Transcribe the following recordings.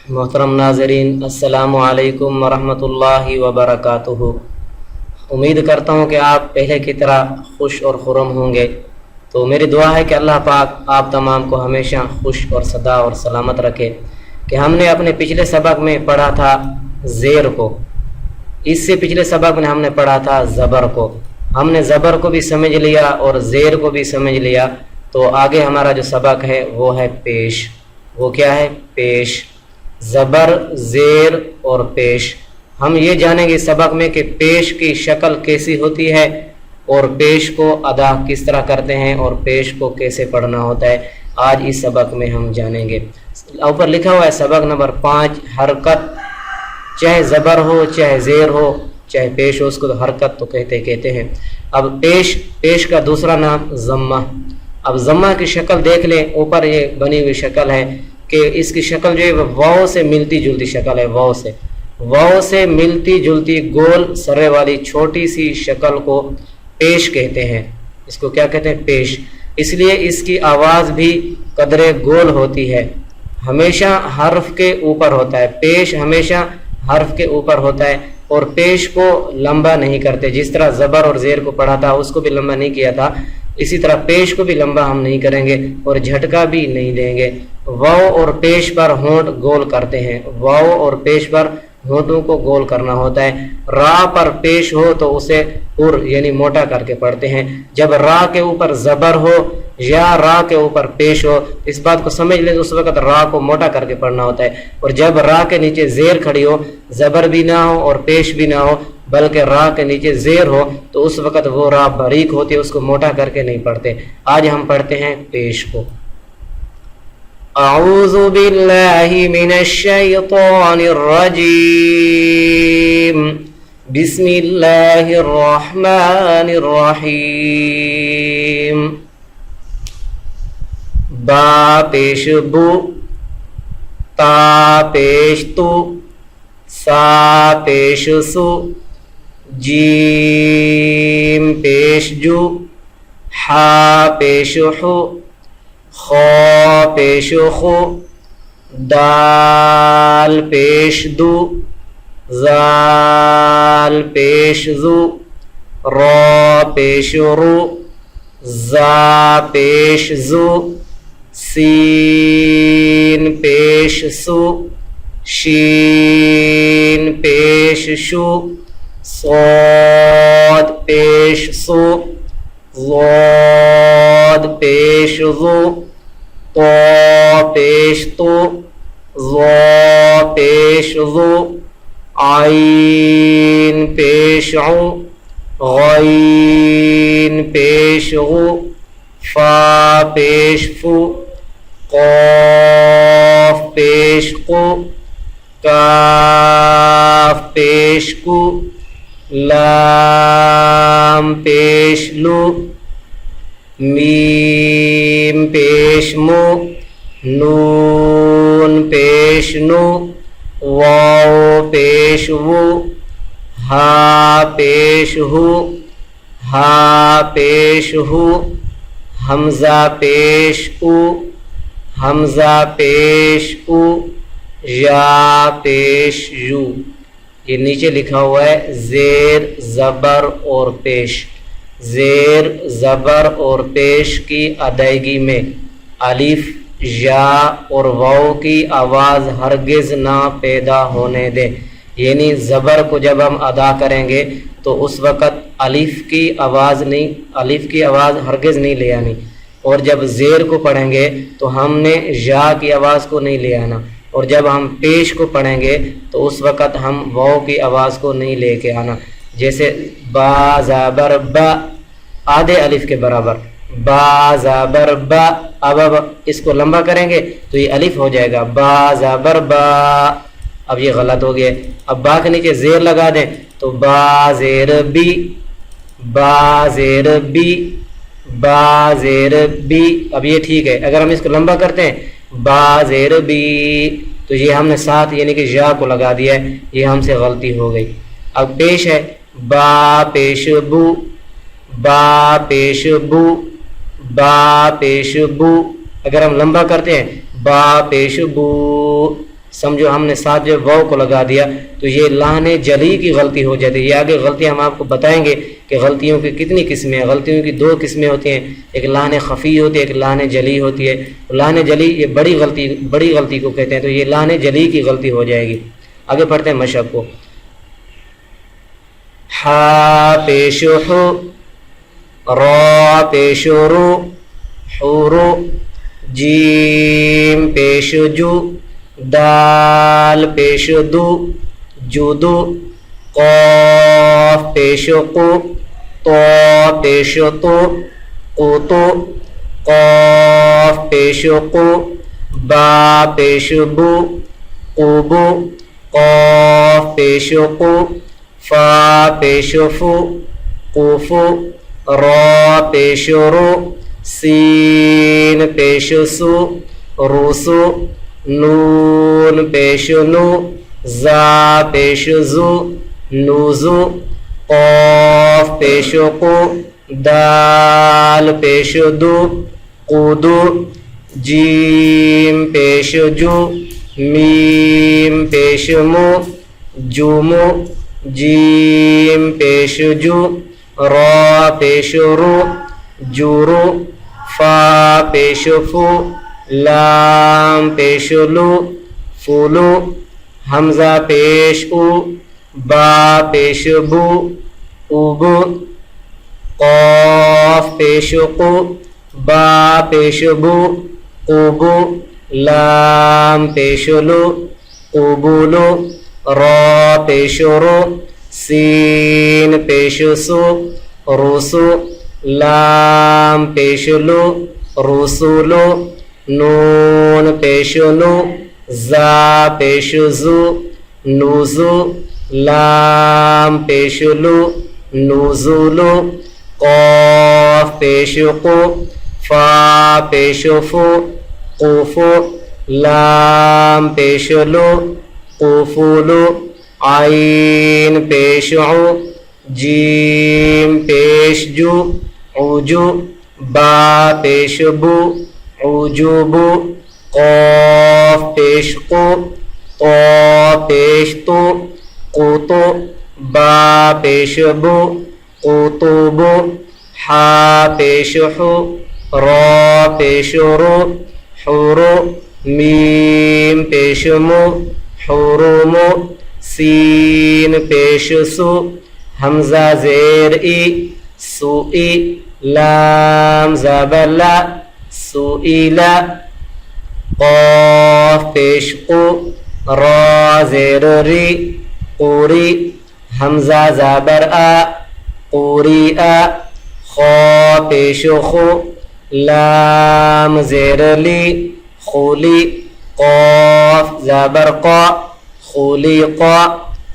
मोहतरम नाज़रीन, अस्सलामु अलैकुम वरहमतुल्लाहि वबरकातुहू। उम्मीद करता हूँ कि आप पहले की तरह खुश और खुर्रम होंगे। तो मेरी दुआ है कि अल्लाह पाक आप तमाम को हमेशा खुश और सदा और सलामत रखे। कि हमने अपने पिछले सबक में पढ़ा था ज़ेर को, इससे पिछले सबक में हमने पढ़ा था ज़बर को। हमने ज़बर को भी समझ लिया और ज़ेर को भी समझ लिया। तो आगे हमारा जो सबक है वो है पेश। वो क्या है? पेश। ज़बर, ज़ेर और पेश। हम ये जानेंगे सबक में कि पेश की शक्ल कैसी होती है और पेश को अदा किस तरह करते हैं और पेश को कैसे पढ़ना होता है। आज इस सबक में हम जानेंगे। ऊपर लिखा हुआ है सबक नंबर 5, हरकत। चाहे ज़बर हो, चाहे ज़ेर हो, चाहे पेश हो, उसको तो हरकत तो कहते हैं। अब पेश का दूसरा नाम ज़म्मा। अब ज़म्मा की शक्ल देख लें। ऊपर ये बनी हुई शक्ल है कि इसकी शक्ल जो है वह वाव से मिलती जुलती शक्ल है। वाव से मिलती जुलती गोल सरे वाली छोटी सी शक्ल को पेश कहते हैं। इसको क्या कहते हैं? पेश। इसलिए इसकी आवाज़ भी कदरे गोल होती है, हमेशा हर्फ के ऊपर होता है। पेश हमेशा हर्फ के ऊपर होता है और पेश को लंबा नहीं करते। जिस तरह ज़बर और ज़ेर को पढ़ा था उसको भी लंबा नहीं किया था, इसी तरह पेश को भी लंबा हम नहीं करेंगे और झटका भी नहीं देंगे। वाव और पेश पर होंठ गोल करते हैं। वाव और पेश पर होंठों को गोल करना होता है। रा पर पेश हो तो उसे पुर यानी मोटा करके पढ़ते हैं। जब रा के ऊपर ज़बर हो या रा के ऊपर पेश हो, इस बात को समझ ले, तो उस वक्त रा को मोटा करके पढ़ना होता है। और जब रा के नीचे ज़ेर खड़ी हो, ज़बर भी ना हो और पेश भी ना हो, बल्कि रा के नीचे ज़ेर हो, तो उस वक्त वो रा बारीक होती है, उसको मोटा करके नहीं पढ़ते। आज हम पढ़ते हैं पेश को। अऊज़ु बिल्लाहि मिनश शैतानिर रजीम। बिस्मिल्लाहिर रहमानिर रहीम। बा पेश बु, ता पेश तु, सा पेश सु, जीम पेश जु, हा पेश हु, खो पेश खु, दाल पेश दु, जाल पेश जु, रो पेश रु, जा पेश जु, सीन पेश सु, शीन पेश शु, सोद पेश सु, ज़ोद पेश ज़ु, तो पेश तु, ज़ो पेश ज़ु, आइन पेश उ, गईन पेश गु, फा पेश फु, क़ाफ पेश कु, काफ पेश कु, लाम पेश लु, मीम पेश मु, नून पेश नु, वाव पेश वु, हा पेश हु, हा पेश हु, हमजा पेश उ, हमजा पेश उ, या पेश यू। ये नीचे लिखा हुआ है ज़ेर, ज़बर और पेश। ज़ेर, ज़बर और पेश की अदायगी में अलिफ, या और वाव की आवाज़ हरगिज़ ना पैदा होने दें। यानी ज़बर को जब हम अदा करेंगे तो उस वक़्त अलिफ की आवाज़ हरगिज़ नहीं ले आनी। और जब ज़ेर को पढ़ेंगे तो हमने या की आवाज़ को नहीं ले आना। और जब हम पेश को पढ़ेंगे तो उस वक़्त हम वाव की आवाज़ को नहीं लेके आना। जैसे बा ज़बर बा, आधे अलिफ के बराबर, बा ज़बर बा। अब इसको लंबा करेंगे तो ये अलिफ हो जाएगा, बा ज़बर बा। अब ये गलत हो गया। अब बा के नीचे ज़ेर लगा दें तो बा ज़ेर बी, बा ज़ेर बी, बा ज़ेर बी। अब ये ठीक है। अगर हम इसको लंबा करते हैं बा ज़ेर बी, तो ये हमने साथ यानी कि या को लगा दिया है, ये हमसे गलती हो गई। अब पेश है बा पेश बू, बा पेश बू, बा पेश बू। अगर हम लंबा करते हैं बा पेश बू, समझो हमने साथ जो वाव को लगा दिया तो ये लाने जली की गलती हो जाती है। ये आगे गलतियाँ हम आपको बताएंगे कि गलतियों की कितनी किस्में हैं। गलतियों की 2 किस्में होती हैं, एक लाने खफ़ी होती है, एक लाने जली होती है। लाने जली ये बड़ी गलती को कहते हैं, तो ये लाने जली की गलती हो जाएगी। आगे पढ़ते हैं मशक को। हा पेश हु, रा पेश रु, हुरु, जीम पेश जु, दाल पेश दु, जुदु, क़ाफ पेश कु, तो पेश तो, कुतु, क़ाफ पेश कु, बा पेश बु, कुबु, क़ाफ पेश कु, फा पेश फु, कुफु, रा पेश रु, सीन पेश सु, रुसु, नून पेश नु, जा पेश जु, नुजु, क़ाफ पेश कु, दाल पेश दु, कुदु, जीम पेश जु, मीम पेश मु, जुमु, जीम पेश जु, रा पेश रु, जुरु, फा पेश फु, लाम पेश लु, फुलु, हमजा पेश उ, बा पेश बु, उबु, क़ाफ पेश कु, बा पेश बु, कुबु, लाम पेश लु, कुबुलु, रा पेश रु, सीन पेश सु, रुसु, लाम पेश लु, रुसुलु, नून पेश नु, जा पेश जु, नुजु, लाम पेश लु, नुजुलु, क़ाफ पेश कु, फा पेश फु, कुफु, लाम पेश लु, कुफुलु, आइन पेश उ, जीम पेश जु, उजु, बा पेश बु, उजुबु, क़ाफ पेश कु, तो पेश तु, कुतु, बा पेश बु, कुतुबु, हा पेश हु, रा पेश रु, हुरु, मीम पेश मु, हुरुमु, सीन पेश सु, हमजा ज़ेर ई, सुई, लाम ज़बर ला, सुईला, क़ाफ पेश कु, रा ज़ेर री, क़ुरी, हमजा ज़बर आ, क़ुरिआ, ख़ा पेश खु, लाम ज़ेर ली, खुली, क़ाफ ज़बर क़ा, खुलिक़ा,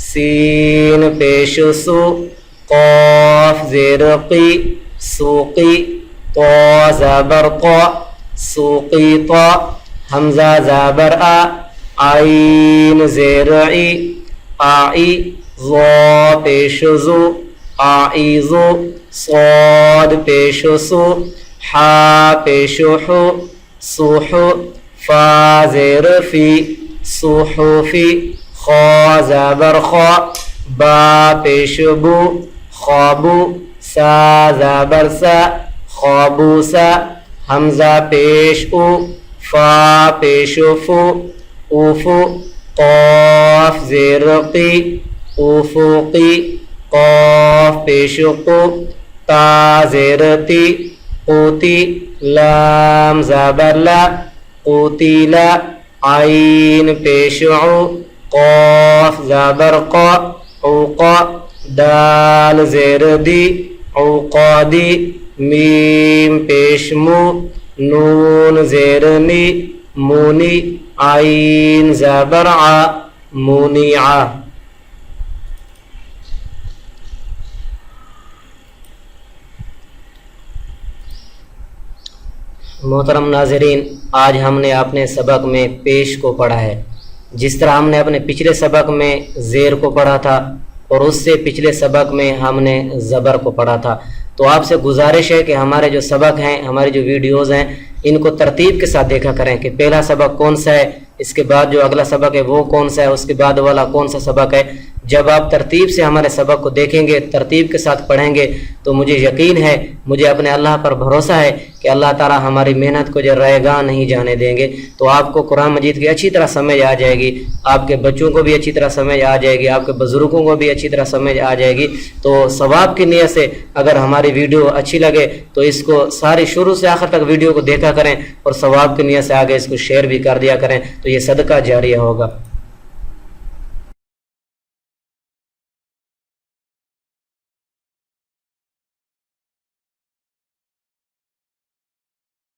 सीन पेश सु, क़ाफ ज़ेर क़ी, सुक़ी, तो ज़बर क़ा, सुक़ीता, हमजा ज़बर आ, आइन ज़ेर ई, आई, ज़ा पेश ज़ु, आइज़ु, साद पेश सु, हा पेश हु, सुहु, फा ज़ेर फ़ी, सुहुफ़ी, ख़ा ज़बर ख़ा, बा पेश बु, ख़ाबु, सा ज़बर सा, ख़ाबूसा, हमजा पेश उ, फा पेश फु, उफु, क़ाफ ज़ेर क़ी, उफ़ुक़ी, क़ाफ पेश कु, ता ज़ेर ती, क़ुती, लाम ज़बर ला, क़ुतीला, आइन पेश उ, क़ाफ ज़बर क़ा, उक़ा, दाल ज़ेर दी, उक़ादी, मीम पेश मु, नून ज़ेर नी, मुनी, आइन ज़बर आ, मुनिआ। मोहतरम नाज़रीन, आज हमने अपने सबक में पेश को पढ़ा है। जिस तरह हमने अपने पिछले सबक में ज़ेर को पढ़ा था और उससे पिछले सबक में हमने ज़बर को पढ़ा था। तो आपसे गुजारिश है कि हमारे जो सबक हैं, हमारे जो वीडियोज़ हैं, इनको तरतीब के साथ देखा करें कि पहला सबक कौन सा है, इसके बाद जो अगला सबक है वो कौन सा है, उसके बाद वाला कौन सा सबक है। जब आप तरतीब से हमारे सबक को देखेंगे, तरतीब के साथ पढ़ेंगे, तो मुझे यकीन है, मुझे अपने अल्लाह पर भरोसा है कि अल्लाह ताला हमारी मेहनत को जो रहेगा नहीं जाने देंगे। तो आपको कुरान मजीद की अच्छी तरह समझ आ जाएगी, आपके बच्चों को भी अच्छी तरह समझ आ जाएगी, आपके बुजुर्गों को भी अच्छी तरह समझ आ जाएगी। तो सवाब की नीयत से अगर हमारी वीडियो अच्छी लगे तो इसको सारी शुरू से आखिर तक वीडियो को देखा करें और सवाब की नीयत से आगे इसको शेयर भी कर दिया करें, तो ये सदका जारिया होगा।